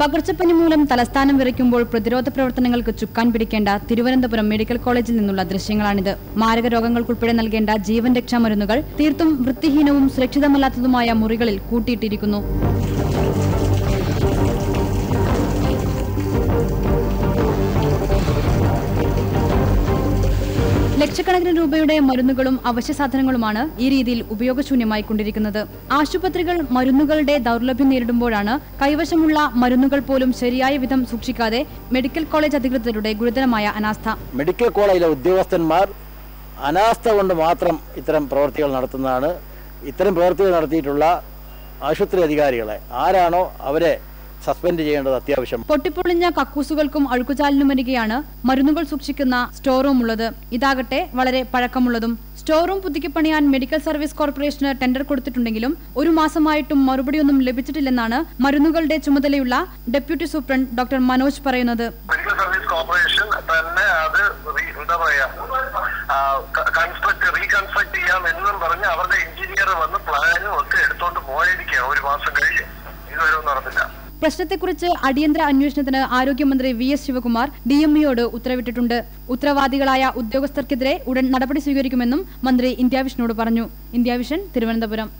പകർച്ചപ്പനി മൂലം തലസ്ഥാനം വിറയ്ക്കുമ്പോൾ പ്രതിരോധ പ്രവർത്തനങ്ങൾക്ക് ചുക്കാൻ പിടിക്കേണ്ട തിരുവനന്തപുരം മെഡിക്കൽ കോളേജിൽ നിന്നുള്ള ദൃശ്യങ്ങളാണിത്. മാരക രോഗങ്ങൾക്കുൾപ്പെടെ നൽകേണ്ട ജീവൻ രക്ഷാ മരുന്നുകൾ തീർത്തും വൃത്തിഹീനവും സുരക്ഷിതമല്ലാത്തതുമായ മുറികളിൽ കൂട്ടിയിട്ടിരിക്കുന്നു. ലക്ഷക്കണക്കിന് രൂപയുടെ മരുന്നുകളും അവശ്യ സാധനങ്ങളുമാണ് ഈ രീതിയിൽ ഉപയോഗശൂന്യമായി കൊണ്ടിരിക്കുന്നത്. ആശുപത്രികൾ മരുന്നുകളുടെ ദൗർലഭ്യം നേരിടുമ്പോഴാണ് കൈവശമുള്ള മരുന്നുകൾ പോലും ശരിയായ വിധം സൂക്ഷിക്കാതെ മെഡിക്കൽ കോളേജ് അധികൃതരുടെ ഗുരുതരമായ അനാസ്ഥ. മെഡിക്കൽ കോളേജിലെ ഉദ്യോഗസ്ഥന്മാർ അനാസ്ഥ കൊണ്ട് മാത്രം ഇത്തരം പ്രവൃത്തികൾ നടത്തുന്നതാണ്. ഇത്തരം പ്രവൃത്തികൾ നടത്തിയിട്ടുള്ള ആശുപത്രി അധികാരികളെ ആരാണോ അവരെ സസ്പെൻഡ് ചെയ്യേണ്ടത് അത്യാവശ്യം. പൊട്ടിപ്പൊളിഞ്ഞ കക്കൂസുകൾക്കും അഴുക്കുചാലിനുമരികെയാണ് മരുന്നുകൾ സൂക്ഷിക്കുന്ന സ്റ്റോർ റൂം ഉള്ളത്. ഇതാകട്ടെ വളരെ പഴക്കമുള്ളതും. സ്റ്റോർ റൂം പുതുക്കിപ്പണിയാൻ മെഡിക്കൽ സർവീസ് കോർപ്പറേഷന് ടെൻഡർ കൊടുത്തിട്ടുണ്ടെങ്കിലും ഒരു മാസമായിട്ടും മറുപടിയൊന്നും ലഭിച്ചിട്ടില്ലെന്നാണ് മരുന്നുകളുടെ ചുമതലയുള്ള ഡെപ്യൂട്ടി സൂപ്രണ്ട് ഡോക്ടർ മനോജ് പറയുന്നത്. മെഡിക്കൽ സർവീസ് കോർപ്പറേഷൻ തന്നെ അത് റീകൺസ്ട്രക്ട് ചെയ്യാം എന്നും പറഞ്ഞ് അവരുടെ എഞ്ചിനീയർ വന്ന് പ്ലാനും ഒക്കെ എടുത്തോണ്ട് പോയിരിക്കുക. ഒരു മാസം കഴിഞ്ഞ് ഇതുവരെ നടന്നില്ല. പ്രശ്നത്തെക്കുറിച്ച് അടിയന്തര അന്വേഷണത്തിന് ആരോഗ്യമന്ത്രി VS ശിവകുമാർ DMEയോട് ഉത്തരവിട്ടിട്ടുണ്ട്. ഉത്തരവാദികളായ ഉദ്യോഗസ്ഥർക്കെതിരെ ഉടൻ നടപടി സ്വീകരിക്കുമെന്നും മന്ത്രി ഇന്ത്യ വിഷനോട് പറഞ്ഞു. India vision, Thiruvananthapuram.